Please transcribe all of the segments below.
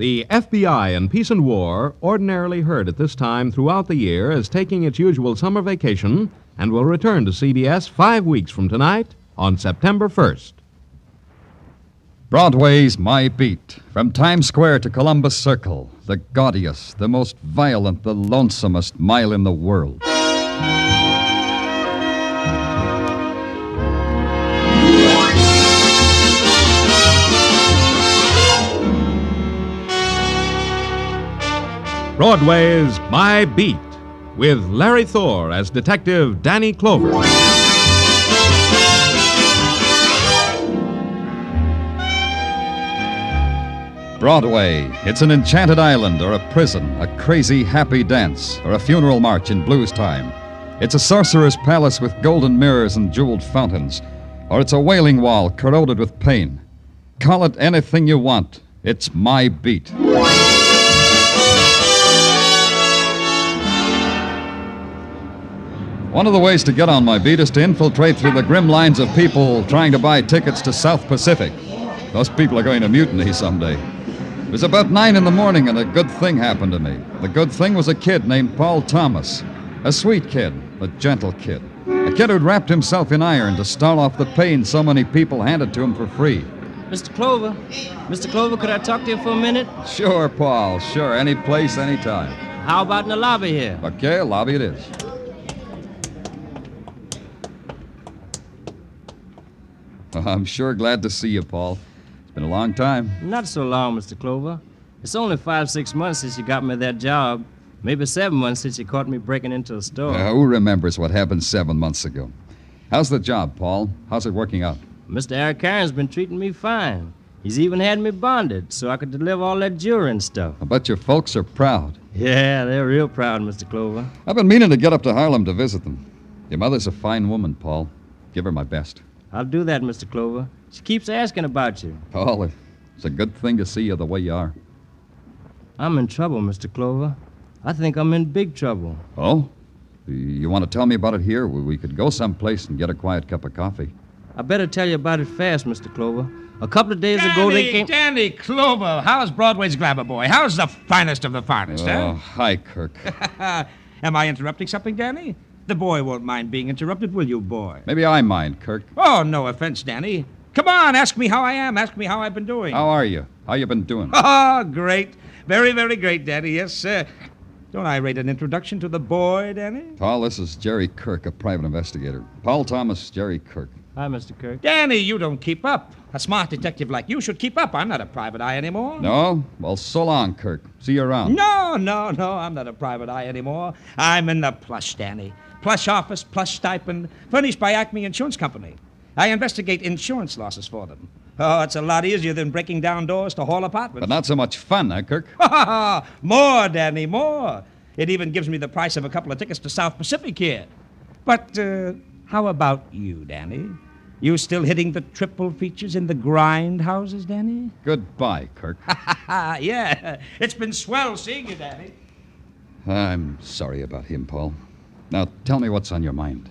The FBI in Peace and War, ordinarily heard at this time throughout the year, is taking its usual summer vacation and will return to CBS 5 weeks from tonight on September 1st. Broadway's My Beat. From Times Square to Columbus Circle, the gaudiest, the most violent, the lonesomest mile in the world. Broadway's My Beat, with Larry Thor as Detective Danny Clover. Broadway. It's an enchanted island or a prison, a crazy, happy dance, or a funeral march in blues time. It's a sorcerer's palace with golden mirrors and jeweled fountains, or it's a wailing wall corroded with pain. Call it anything you want. It's My Beat. One of the ways to get on My Beat is to infiltrate through the grim lines of people trying to buy tickets to South Pacific. Those people are going to mutiny someday. It was about 9 in the morning, and a good thing happened to me. The good thing was a kid named Paul Thomas. A sweet kid, a gentle kid. A kid who'd wrapped himself in iron to stall off the pain so many people handed to him for free. Mr. Clover, could I talk to you for a minute? Sure, Paul, sure. Any place, any time. How about in the lobby here? Okay, lobby it is. I'm sure glad to see you, Paul. It's been a long time. Not so long, Mr. Clover. It's only 5-6 months since you got me that job. Maybe 7 months since you caught me breaking into a store. Who remembers what happened 7 months ago? How's the job, Paul? How's it working out? Mr. Arcane's been treating me fine. He's even had me bonded so I could deliver all that jewelry and stuff. I bet your folks are proud. Yeah, they're real proud, Mr. Clover. I've been meaning to get up to Harlem to visit them. Your mother's a fine woman, Paul. Give her my best. I'll do that, Mr. Clover. She keeps asking about you. Paul, it's a good thing to see you the way you are. I'm in trouble, Mr. Clover. I think I'm in big trouble. Oh? You want to tell me about it here? We could go someplace and get a quiet cup of coffee. I better tell you about it fast, Mr. Clover. A couple of days ago they came... Danny Clover, how's Broadway's glamour boy? How's the finest of the finest, Oh, hi, Kirk. Am I interrupting something, Danny? The boy won't mind being interrupted, will you, boy? Maybe I mind, Kirk. Oh, no offense, Danny. Come on, ask me how I am. Ask me how I've been doing. How are you? How you been doing? Oh, great. Very, very great, Danny. Yes, sir. Don't I rate an introduction to the boy, Danny? Paul, this is Jerry Kirk, a private investigator. Paul Thomas, Jerry Kirk. Hi, Mr. Kirk. Danny, you don't keep up. A smart detective like you should keep up. I'm not a private eye anymore. No? Well, so long, Kirk. See you around. No, I'm not a private eye anymore. I'm in the plush, Danny. Plush office, plush stipend, furnished by Acme Insurance Company. I investigate insurance losses for them. Oh, it's a lot easier than breaking down doors to hall apartments. But not so much fun, huh, Kirk? More, Danny, more. It even gives me the price of a couple of tickets to South Pacific here. But how about you, Danny? You still hitting the triple features in the grind houses, Danny? Goodbye, Kirk. Yeah, it's been swell seeing you, Danny. I'm sorry about him, Paul. Now, tell me what's on your mind.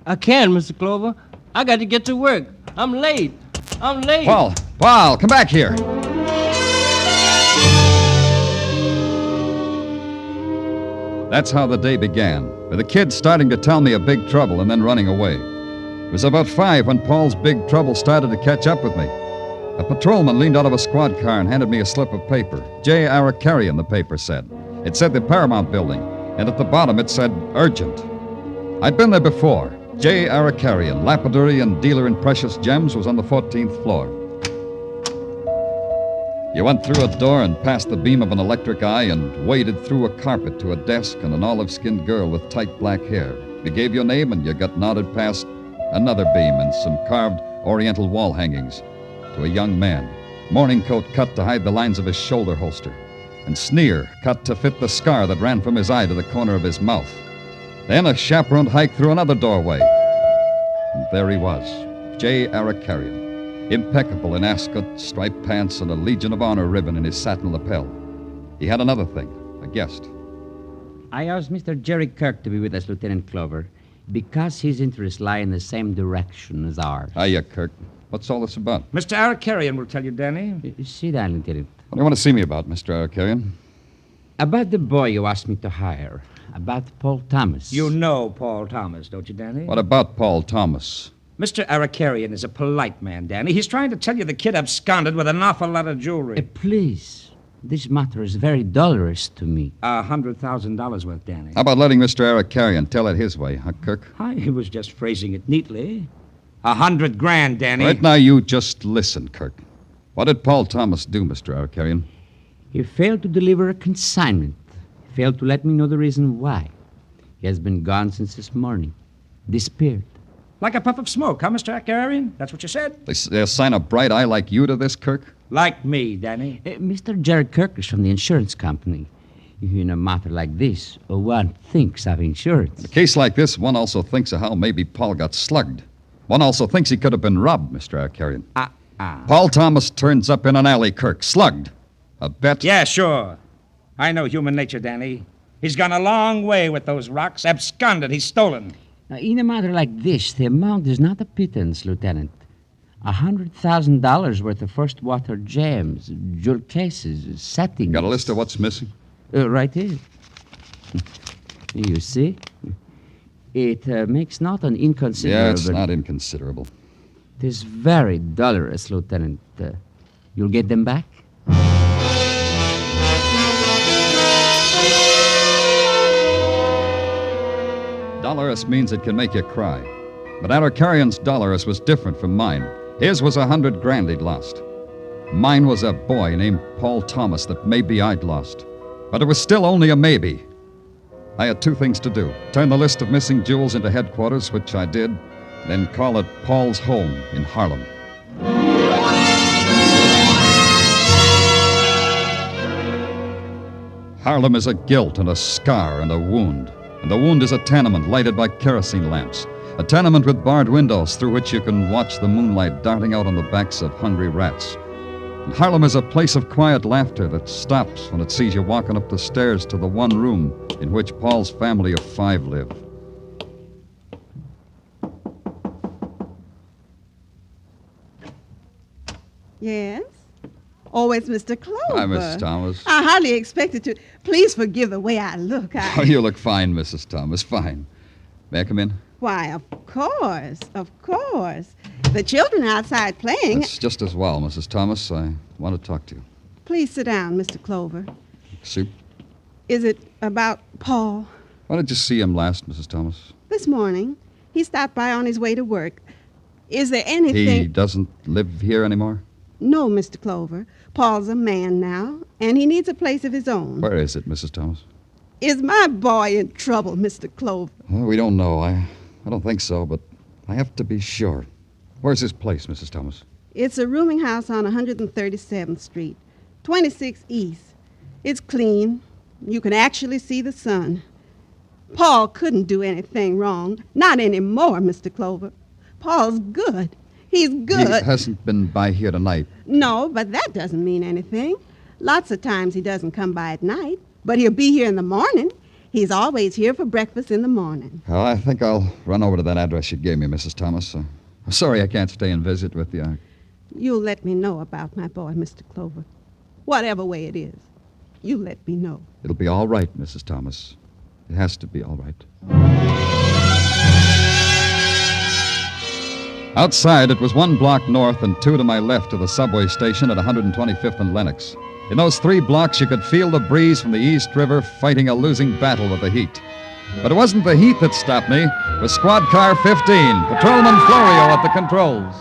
I can't, Mr. Clover. I got to get to work. I'm late. Paul, come back here. That's how the day began, with the kid starting to tell me of big trouble and then running away. It was about 5 when Paul's big trouble started to catch up with me. A patrolman leaned out of a squad car and handed me a slip of paper. J. Arcarian, the paper said. It said the Paramount Building, and at the bottom it said urgent. I'd been there before. J. Arcarian, lapidary and dealer in precious gems, was on the 14th floor. You went through a door and past the beam of an electric eye and waded through a carpet to a desk and an olive-skinned girl with tight black hair. You gave your name and you got nodded past another beam and some carved oriental wall hangings to a young man, morning coat cut to hide the lines of his shoulder holster, and sneer cut to fit the scar that ran from his eye to the corner of his mouth. Then a chaperoned hike through another doorway. And there he was, J. Arcarian, impeccable in ascot, striped pants, and a Legion of Honor ribbon in his satin lapel. He had another thing, a guest. I asked Mr. Jerry Kirk to be with us, Lieutenant Clover, because his interests lie in the same direction as ours. Hiya, Kirk. What's all this about? Mr. Arcarian will tell you, Danny. Sit down, Lieutenant. What do you want to see me about, Mr. Arakarian? About the boy you asked me to hire. About Paul Thomas. You know Paul Thomas, don't you, Danny? What about Paul Thomas? Mr. Arakarian is a polite man, Danny. He's trying to tell you the kid absconded with an awful lot of jewelry. Please. This matter is very dolorous to me. $100,000 worth, Danny. How about letting Mr. Arakarian tell it his way, huh, Kirk? I was just phrasing it neatly. $100,000, Danny. Right now, you just listen, Kirk. What did Paul Thomas do, Mr. Arakarian? He failed to deliver a consignment. He failed to let me know the reason why. He has been gone since this morning. Disappeared. Like a puff of smoke, huh, Mr. Arakarian? That's what you said? They assign a bright eye like you to this, Kirk? Like me, Danny. Mr. Jerry Kirk is from the insurance company. In a matter like this, one thinks of insurance. In a case like this, one also thinks of how maybe Paul got slugged. One also thinks he could have been robbed, Mr. Arakarian. Paul Thomas turns up in an alley, Kirk, slugged. A bet? Yeah, sure. I know human nature, Danny. He's gone a long way with those rocks. Absconded. He's stolen. In a matter like this, the amount is not a pittance, Lieutenant. $100,000 worth of first water gems, jewel cases, settings. Got a list of what's missing? Right here. You see? It makes not an inconsiderable... Yeah, it's not inconsiderable. It is very dolorous, Lieutenant. You'll get them back? Dolorous means it can make you cry. But Arakarian's dolorous was different from mine. His was $100,000 he'd lost. Mine was a boy named Paul Thomas that maybe I'd lost. But it was still only a maybe. I had two things to do. Turn the list of missing jewels into headquarters, which I did, then call it Paul's home in Harlem. Harlem is a guilt and a scar and a wound. And the wound is a tenement lighted by kerosene lamps. A tenement with barred windows through which you can watch the moonlight darting out on the backs of hungry rats. And Harlem is a place of quiet laughter that stops when it sees you walking up the stairs to the one room in which Paul's family of 5 live. Yes? Oh, it's Mr. Clover. Hi, Mrs. Thomas. I hardly expected to. Please forgive the way I look. Oh, you look fine, Mrs. Thomas, fine. May I come in? Why, of course, of course. The children are outside playing. That's just as well, Mrs. Thomas. I want to talk to you. Please sit down, Mr. Clover. Soup? Is it about Paul? Why did you see him last, Mrs. Thomas? This morning. He stopped by on his way to work. Is there anything... He doesn't live here anymore? No, Mr. Clover. Paul's a man now, and he needs a place of his own. Where is it, Mrs. Thomas? Is my boy in trouble, Mr. Clover? Well, we don't know. I don't think so, but I have to be sure. Where's his place, Mrs. Thomas? It's a rooming house on 137th Street, 26 East. It's clean. You can actually see the sun. Paul couldn't do anything wrong. Not anymore, Mr. Clover. Paul's good. He's good. He hasn't been by here tonight. No, but that doesn't mean anything. Lots of times he doesn't come by at night, but he'll be here in the morning. He's always here for breakfast in the morning. Well, I think I'll run over to that address you gave me, Mrs. Thomas. I'm sorry I can't stay and visit with you. You'll let me know about my boy, Mr. Clover. Whatever way it is, you let me know. It'll be all right, Mrs. Thomas. It has to be all right. Outside, it was 1 block north and 2 to my left of the subway station at 125th and Lenox. In those 3 blocks, you could feel the breeze from the East River fighting a losing battle with the heat. But it wasn't the heat that stopped me. It was Squad Car 15, Patrolman Florio at the controls.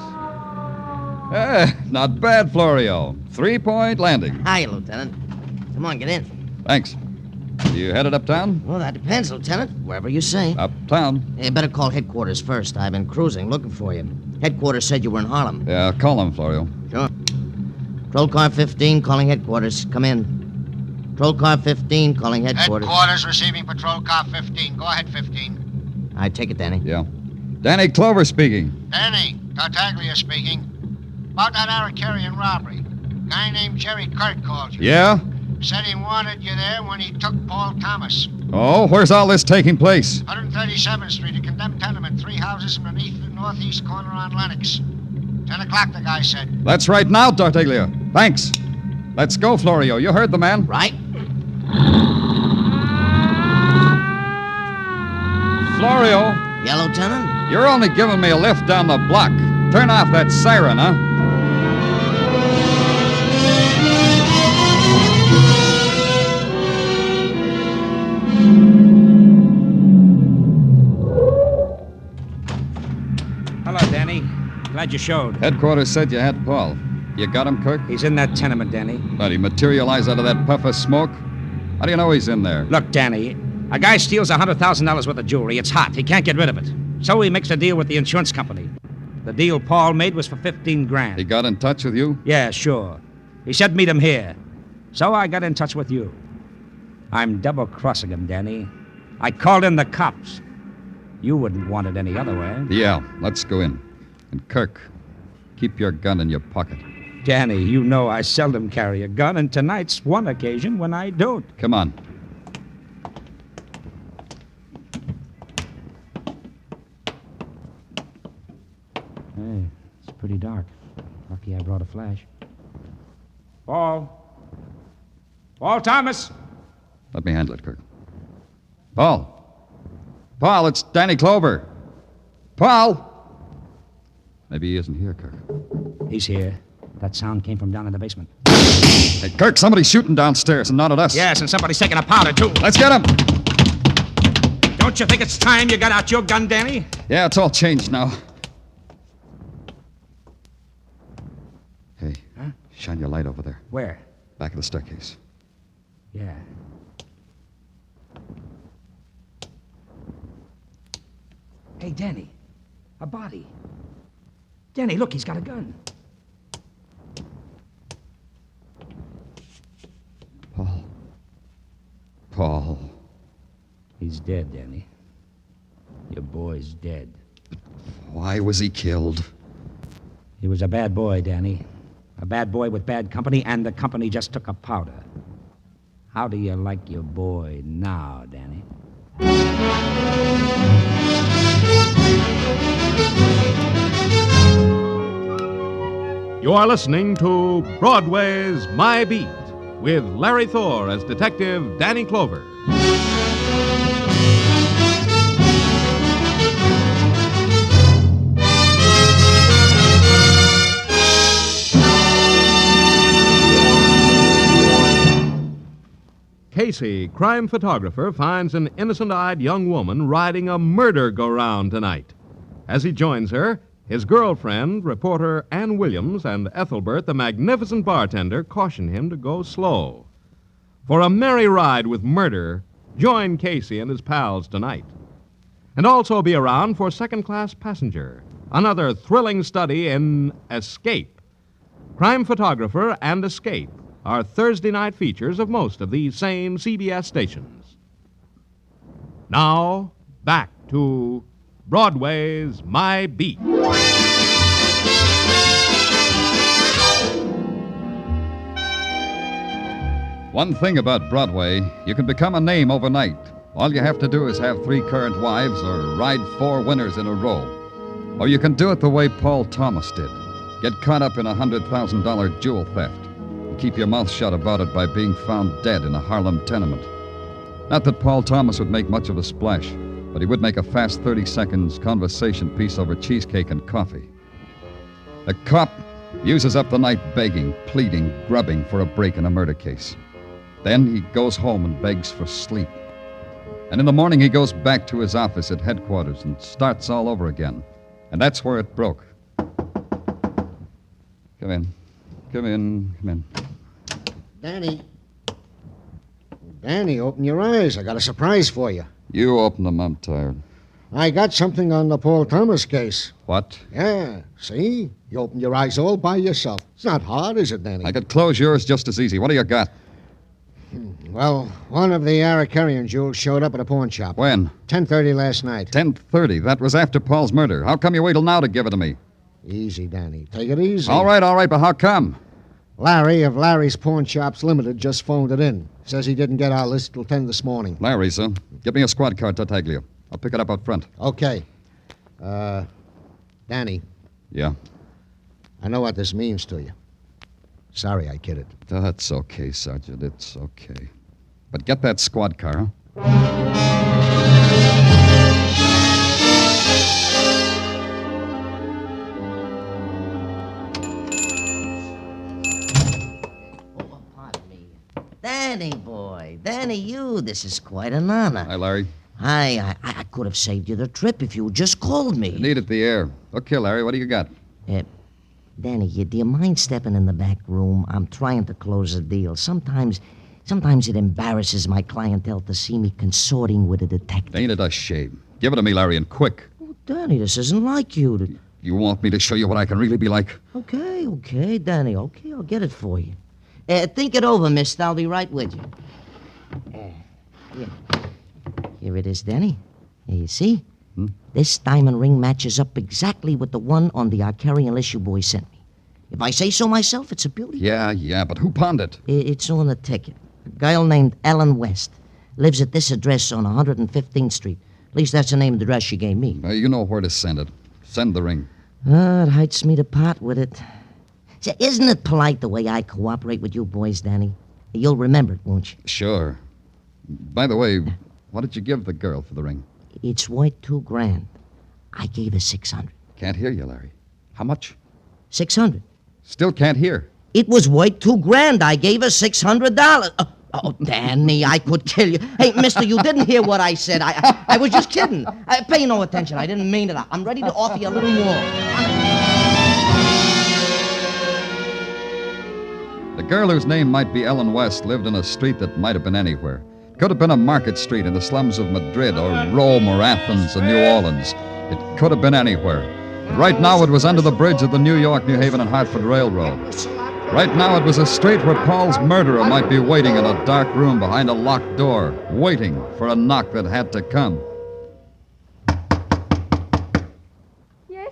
Not bad, Florio. 3-point landing. Hi, Lieutenant. Come on, get in. Thanks. You headed uptown? Well, that depends, Lieutenant. Wherever you say. Uptown. You better call headquarters first. I've been cruising, looking for you. Headquarters said you were in Harlem. Yeah, call them, Florio. Sure. Patrol Car 15, calling headquarters. Come in. Patrol Car 15, calling headquarters. Headquarters receiving Patrol Car 15. Go ahead, 15. I take it, Danny. Yeah. Danny Clover speaking. Danny, Tartaglia speaking. About that Arakarian robbery. Guy named Jerry Kirk called you. Yeah? Said he wanted you there when he took Paul Thomas. Oh, where's all this taking place? 137th Street, a condemned tenement, 3 houses underneath the northeast corner on Lenox. 10 o'clock, the guy said. That's right now, Tartaglia. Thanks. Let's go, Florio. You heard the man. Right? Florio, Yeah, Lieutenant? you're only giving me a lift down the block. Turn off that siren, huh? Hello, Danny. Glad you showed. Headquarters said you had Paul. You got him, Kirk? He's in that tenement, Danny. But he materialized out of that puff of smoke? How do you know he's in there? Look, Danny, a guy steals $100,000 worth of jewelry. It's hot. He can't get rid of it. So he makes a deal with the insurance company. The deal Paul made was for $15,000. He got in touch with you? Yeah, sure. He said meet him here. So I got in touch with you. I'm double-crossing him, Danny. I called in the cops. You wouldn't want it any other way. Yeah, let's go in. And Kirk, keep your gun in your pocket. Danny, you know I seldom carry a gun, and tonight's one occasion when I don't. Come on. Hey, it's pretty dark. Lucky I brought a flash. Paul. Paul Thomas. Let me handle it, Kirk. Paul. Paul, it's Danny Clover. Paul! Maybe he isn't here, Kirk. He's here. That sound came from down in the basement. Hey, Kirk, somebody's shooting downstairs and not at us. Yes, and somebody's taking a powder, too. Let's get him! Don't you think it's time you got out your gun, Danny? Yeah, it's all changed now. Hey, shine your light over there. Where? Back of the staircase. Yeah. Hey, Danny. A body. Danny, look, he's got a gun. Paul. Paul. He's dead, Danny. Your boy's dead. Why was he killed? He was a bad boy, Danny. A bad boy with bad company, and the company just took a powder. How do you like your boy now, Danny? You are listening to Broadway's My Beat with Larry Thor as Detective Danny Clover. Casey, crime photographer, finds an innocent-eyed young woman riding a murder go-round tonight. As he joins her, his girlfriend, reporter Ann Williams, and Ethelbert, the magnificent bartender, caution him to go slow. For a merry ride with murder, join Casey and his pals tonight. And also be around for Second Class Passenger, another thrilling study in escape. Crime Photographer and Escape are Thursday night features of most of these same CBS stations. Now, back to Broadway's My Beat. One thing about Broadway, you can become a name overnight. All you have to do is have 3 current wives or ride 4 winners in a row. Or you can do it the way Paul Thomas did. Get caught up in a $100,000 jewel theft. And keep your mouth shut about it by being found dead in a Harlem tenement. Not that Paul Thomas would make much of a splash, but he would make a fast 30 seconds conversation piece over cheesecake and coffee. The cop uses up the night begging, pleading, grubbing for a break in a murder case. Then he goes home and begs for sleep. And in the morning he goes back to his office at headquarters and starts all over again. And that's where it broke. Come in. Come in. Come in. Danny. Danny, open your eyes. I got a surprise for you. You open them. I'm tired. I got something on the Paul Thomas case. What? Yeah, see? You opened your eyes all by yourself. It's not hard, is it, Danny? I could close yours just as easy. What do you got? Well, one of the Arakarian jewels showed up at a pawn shop. When? 10:30 last night. 10:30. That was after Paul's murder. How come you wait till now to give it to me? Easy, Danny. Take it easy. All right, but how come? Larry of Larry's Pawn Shops Limited just phoned it in. Says he didn't get our list till 10 this morning. Larry, sir. Get me a squad car, Tartaglia. I'll pick it up out front. Okay. Danny, Yeah? I know what this means to you. Sorry, I kidded. That's okay, Sergeant. It's okay. But get that squad car, huh? Oh, pardon me. Danny, boy. Danny, you. This is quite an honor. Hi, Larry. Hi, I could have saved you the trip if you had just called me. Needed the air. Okay, Larry, what do you got? Danny, do you mind stepping in the back room? I'm trying to close a deal. Sometimes it embarrasses my clientele to see me consorting with a detective. Ain't it a shame? Give it to me, Larry, and quick. Oh, Danny, this isn't like you. You want me to show you what I can really be like? Okay, Danny. Okay, I'll get it for you. Think it over, mister. I'll be right with you. Here it is, Danny. Here, you see? This diamond ring matches up exactly with the one on the Arcarian list you boys sent me. If I say so myself, it's a beauty. Yeah, but who pawned it? It's on the ticket. A girl named Ellen West lives at this address on 115th Street. At least that's the name of the address she gave me. You know where to send it. Send the ring. It hurts me to part with it. Say, isn't it polite the way I cooperate with you boys, Danny? You'll remember it, won't you? Sure. By the way, what did you give the girl for the ring? It's worth $2,000. I gave her $600. Can't hear you, Larry. How much? $600. Still can't hear. It was worth $2,000. I gave her $600. Oh, Danny, I could kill you. Hey, mister, you didn't hear what I said. I was just kidding. Pay no attention. I didn't mean it. I'm ready to offer you a little more. The girl whose name might be Ellen West lived in a street that might have been anywhere. Could have been a market street in the slums of Madrid or Rome or Athens or New Orleans. It could have been anywhere. Right now it was under the bridge of the New York, New Haven, and Hartford Railroad. Right now it was a street where Paul's murderer might be waiting in a dark room behind a locked door, waiting for a knock that had to come. Yes?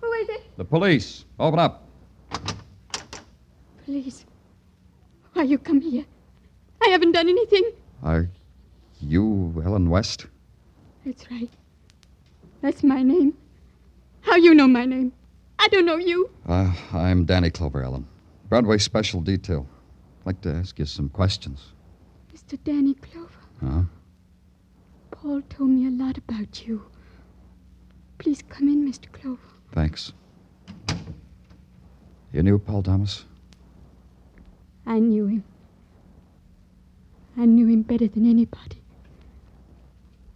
Who is it? The police. Open up. Please. Why you come here? I haven't done anything. Are you Ellen West? That's right. That's my name. How you know my name? I don't know you. I'm Danny Clover, Ellen. Broadway Special Detail. I'd like to ask you some questions. Mr. Danny Clover. Huh? Paul told me a lot about you. Please come in, Mr. Clover. Thanks. You knew Paul Thomas? I knew him. I knew him better than anybody.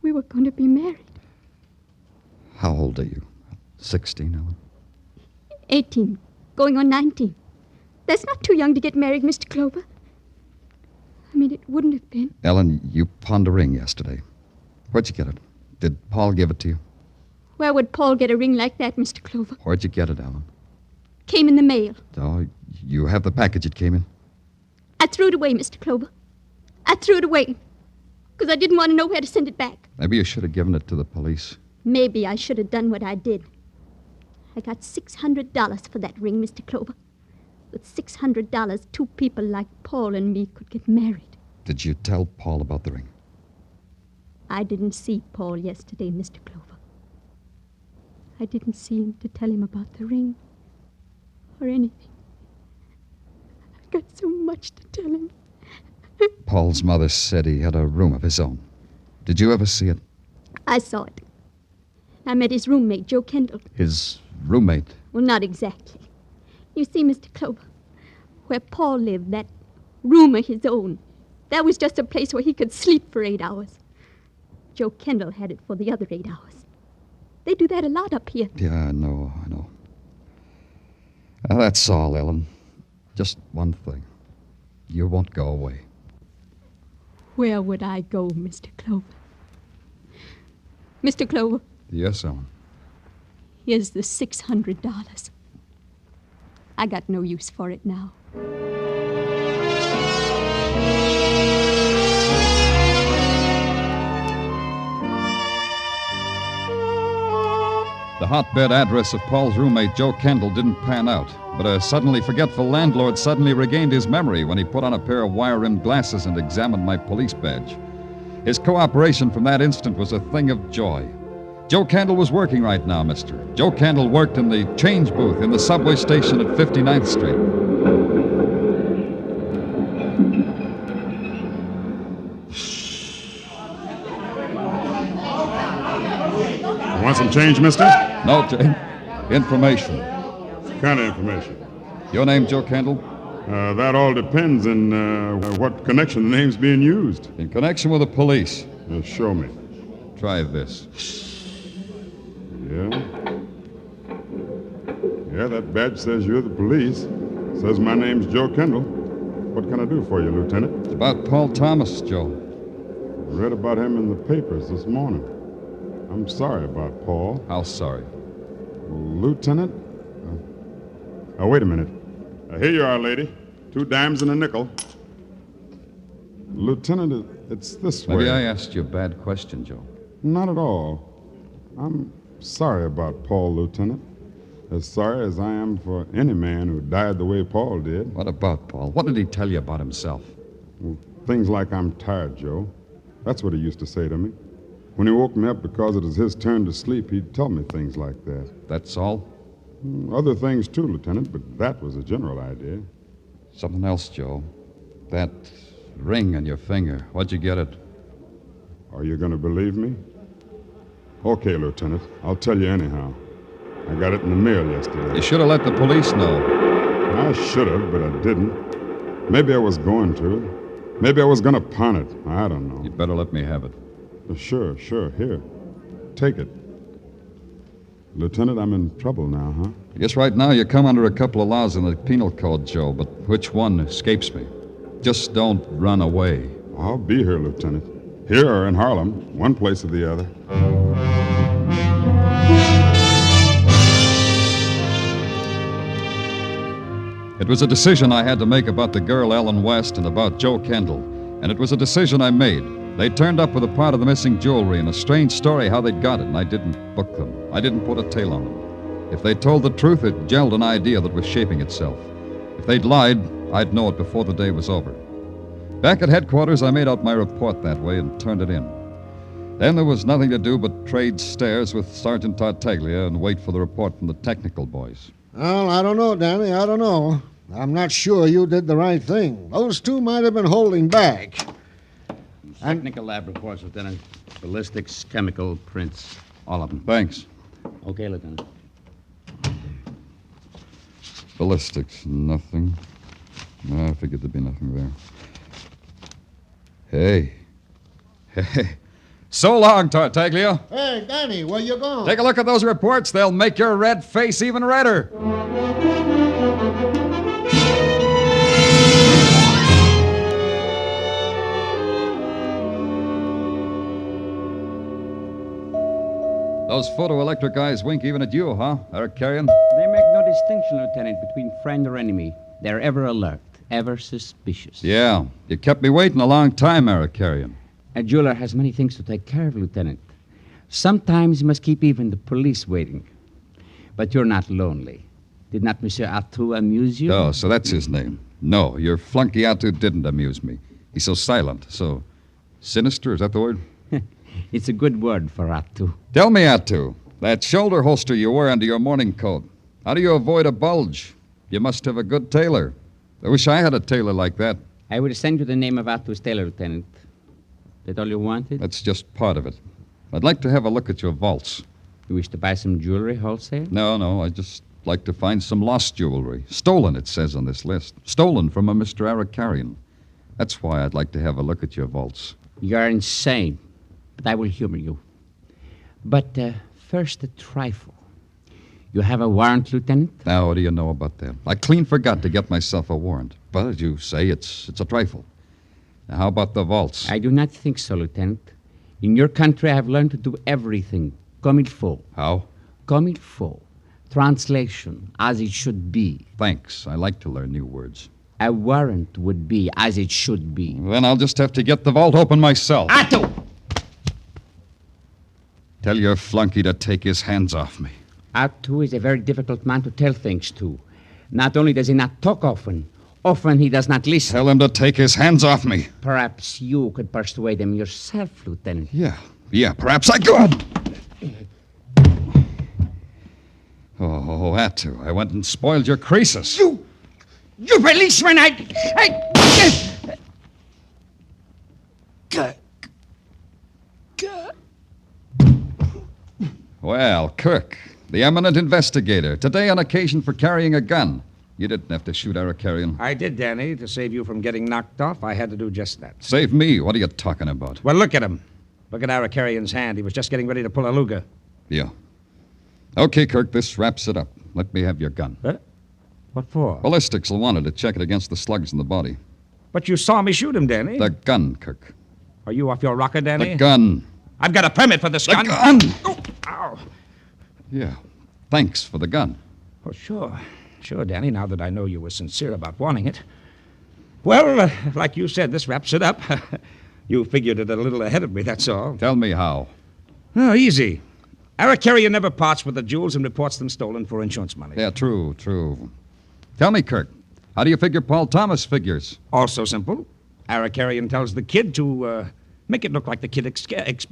We were going to be married. How old are you? 16, Ellen? 18, going on 19. That's not too young to get married, Mr. Clover. I mean, it wouldn't have been. Ellen, you pawned a ring yesterday. Where'd you get it? Did Paul give it to you? Where would Paul get a ring like that, Mr. Clover? Where'd you get it, Ellen? Came in the mail. Oh, you have the package it came in? I threw it away, Mr. Clover. I threw it away because I didn't want to know where to send it back. Maybe you should have given it to the police. Maybe I should have done what I did. I got $600 for that ring, Mr. Clover. With $600, two people like Paul and me could get married. Did you tell Paul about the ring? I didn't see Paul yesterday, Mr. Clover. I didn't see him to tell him about the ring or anything. I've got so much to tell him. Paul's mother said he had a room of his own. Did you ever see it? I saw it. I met his roommate, Joe Kendall. His roommate? Well, not exactly. You see, Mr. Clover, where Paul lived, that room of his own, that was just a place where he could sleep for 8 hours. Joe Kendall had it for the other 8 hours. They do that a lot up here. Yeah, I know. That's all, Ellen. Just one thing. You won't go away. Where would I go, Mr. Clover? Mr. Clover? Yes, Ellen. Here's the $600. I got no use for it now. The hotbed address of Paul's roommate, Joe Kendall, didn't pan out, but a suddenly forgetful landlord suddenly regained his memory when he put on a pair of wire-rimmed glasses and examined my police badge. His cooperation from that instant was a thing of joy. Joe Kendall was working right now, mister. Joe Kendall worked in the change booth in the subway station at 59th Street. Want some change, mister? No, Jay. Information. What kind of information? Your name, Joe Kendall? That all depends on what connection the name's being used. In connection with the police. Show me. Try this. Yeah? Yeah, that badge says you're the police. Says my name's Joe Kendall. What can I do for you, Lieutenant? It's about Paul Thomas, Joe. Read about him in the papers this morning. I'm sorry about Paul. How sorry? Lieutenant? Wait a minute. Here you are, lady. 2 dimes and a nickel. Lieutenant, it's this way. Maybe I asked you a bad question, Joe. Not at all. I'm sorry about Paul, Lieutenant. As sorry as I am for any man who died the way Paul did. What about Paul? What did he tell you about himself? Well, things like I'm tired, Joe. That's what he used to say to me. When he woke me up because it was his turn to sleep, he'd tell me things like that. That's all? Other things, too, Lieutenant, but that was a general idea. Something else, Joe. That ring on your finger. Where'd you get it? Are you going to believe me? Okay, Lieutenant. I'll tell you anyhow. I got it in the mail yesterday. You should have let the police know. I should have, but I didn't. Maybe I was going to. Maybe I was going to pawn it. I don't know. You'd better let me have it. Sure. Here. Take it. Lieutenant, I'm in trouble now, huh? I guess right now you come under a couple of laws in the penal code, Joe, but which one escapes me? Just don't run away. I'll be here, Lieutenant. Here or in Harlem, one place or the other. It was a decision I had to make about the girl Ellen West and about Joe Kendall, and it was a decision I made. They turned up with a part of the missing jewelry and a strange story how they'd got it, and I didn't book them. I didn't put a tail on them. If they told the truth, it gelled an idea that was shaping itself. If they'd lied, I'd know it before the day was over. Back at headquarters, I made out my report that way and turned it in. Then there was nothing to do but trade stares with Sergeant Tartaglia and wait for the report from the technical boys. Well, I don't know, Danny. I don't know. I'm not sure you did the right thing. Those 2 might have been holding back. Technical lab reports, Lieutenant. Ballistics, chemical, prints, all of them. Thanks. Okay, Lieutenant. Ballistics, nothing. No, I figured there'd be nothing there. Hey. So long, Tartaglia. Hey, Danny, where you going? Take a look at those reports. They'll make your red face even redder. Those photoelectric eyes wink even at you, huh, Eric Carrion? They make no distinction, Lieutenant, between friend or enemy. They're ever alert, ever suspicious. Yeah. You kept me waiting a long time, Eric Carrion. A jeweler has many things to take care of, Lieutenant. Sometimes you must keep even the police waiting. But you're not lonely. Did not Monsieur Artaud amuse you? Oh, so that's his name. No, your flunky Artaud didn't amuse me. He's so silent, so sinister, is that the word? It's a good word for Artaud. Tell me, Artaud, that shoulder holster you wear under your morning coat, how do you avoid a bulge? You must have a good tailor. I wish I had a tailor like that. I will send you the name of Artaud's tailor, Lieutenant. That all you wanted? That's just part of it. I'd like to have a look at your vaults. You wish to buy some jewelry wholesale? No, I'd just like to find some lost jewelry. Stolen, it says on this list. Stolen from a Mr. Eric Carrion. That's why I'd like to have a look at your vaults. You're insane, but I will humor you. But first, a trifle. You have a warrant, Lieutenant? Now, what do you know about that? I clean forgot to get myself a warrant. But as you say, it's a trifle. Now, how about the vaults? I do not think so, Lieutenant. In your country, I have learned to do everything comme il faut. How? Comme il faut. Translation, as it should be. Thanks. I like to learn new words. A warrant would be as it should be. Then I'll just have to get the vault open myself. Artaud! Tell your flunky to take his hands off me. Artaud is a very difficult man to tell things to. Not only does he not talk often he does not listen. Tell him to take his hands off me. Perhaps you could persuade him yourself, Lieutenant. Yeah, perhaps I could. Oh, that too. I went and spoiled your creases. You policeman, Well, Kirk, the eminent investigator, today on occasion for carrying a gun. You didn't have to shoot Eric Carrion. I did, Danny. To save you from getting knocked off, I had to do just that. Save me? What are you talking about? Well, look at him. Look at Eric Carrion's hand. He was just getting ready to pull a Luger. Yeah. Okay, Kirk, this wraps it up. Let me have your gun. What for? Ballistics will want it to check it against the slugs in the body. But you saw me shoot him, Danny. The gun, Kirk. Are you off your rocker, Danny? The gun. I've got a permit for this gun. The gun! Oh, ow. Yeah. Thanks for the gun. Oh, sure. Sure, Danny, now that I know you were sincere about wanting it. Well, like you said, this wraps it up. You figured it a little ahead of me, that's all. Tell me how. Oh, easy. Eric Carrion never parts with the jewels and reports them stolen for insurance money. Yeah, true. Tell me, Kirk, how do you figure Paul Thomas figures? Also simple. Eric Carrion tells the kid to make it look like the kid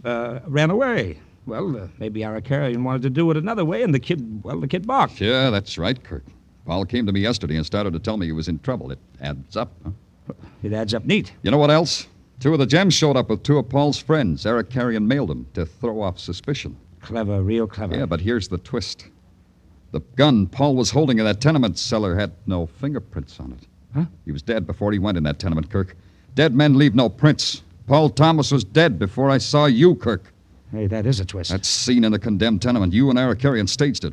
ran away. Well, maybe Eric Carrion wanted to do it another way, and the kid balked. Yeah, that's right, Kirk. Paul came to me yesterday and started to tell me he was in trouble. It adds up, huh? It adds up neat. You know what else? 2 of the gems showed up with 2 of Paul's friends. Eric Carrion mailed them to throw off suspicion. Clever, real clever. Yeah, but here's the twist. The gun Paul was holding in that tenement cellar had no fingerprints on it. Huh? He was dead before he went in that tenement, Kirk. Dead men leave no prints. Paul Thomas was dead before I saw you, Kirk. Hey, that is a twist. That scene in the condemned tenement, you and Eric Carrion staged it.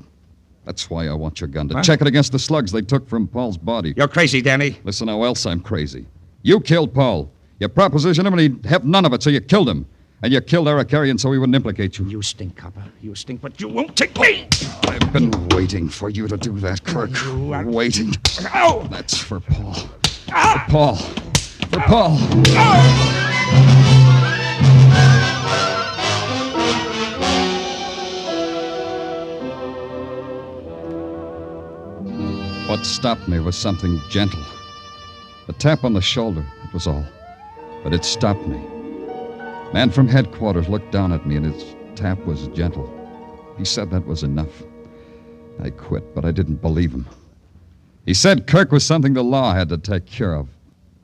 That's why I want your gun, to What? check it against the slugs they took from Paul's body. You're crazy, Danny. Listen, how else I'm crazy. You killed Paul. You propositioned him and he'd have none of it, so you killed him. And you killed Eric Carrion so he wouldn't implicate you. You stink, copper. You stink, but you won't take me. I've been waiting for you to do that, Kirk. Waiting. Ow! That's for Paul. For Paul. For Paul. What stopped me was something gentle. A tap on the shoulder, that was all. But it stopped me. Man from headquarters looked down at me, and his tap was gentle. He said that was enough. I quit, but I didn't believe him. He said Kirk was something the law had to take care of.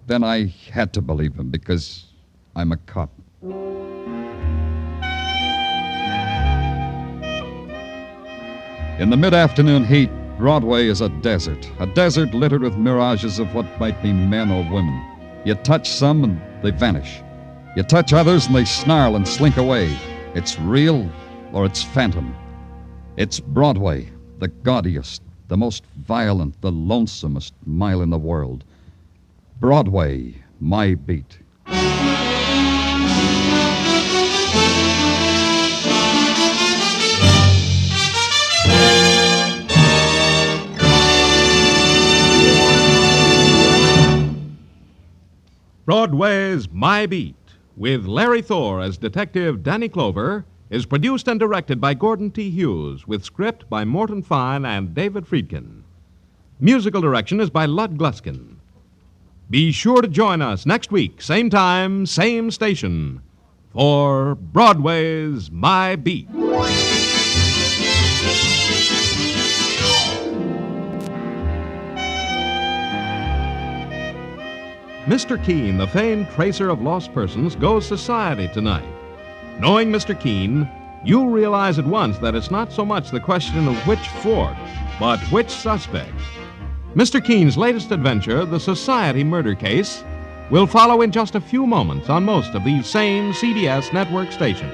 Then I had to believe him, because I'm a cop. In the mid-afternoon heat, Broadway is a desert littered with mirages of what might be men or women. You touch some and they vanish. You touch others and they snarl and slink away. It's real or it's phantom. It's Broadway, the gaudiest, the most violent, the lonesomest mile in the world. Broadway, my beat. Broadway's My Beat, with Larry Thor as Detective Danny Clover, is produced and directed by Gordon T. Hughes, with script by Morton Fine and David Friedkin. Musical direction is by Lud Gluskin. Be sure to join us next week, same time, same station, for Broadway's My Beat. Mr. Keene, the famed tracer of lost persons, goes society tonight. Knowing Mr. Keene, you'll realize at once that it's not so much the question of which fort, but which suspect. Mr. Keene's latest adventure, the Society Murder Case, will follow in just a few moments on most of these same CBS network stations.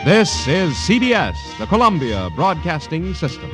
This is CBS, the Columbia Broadcasting System.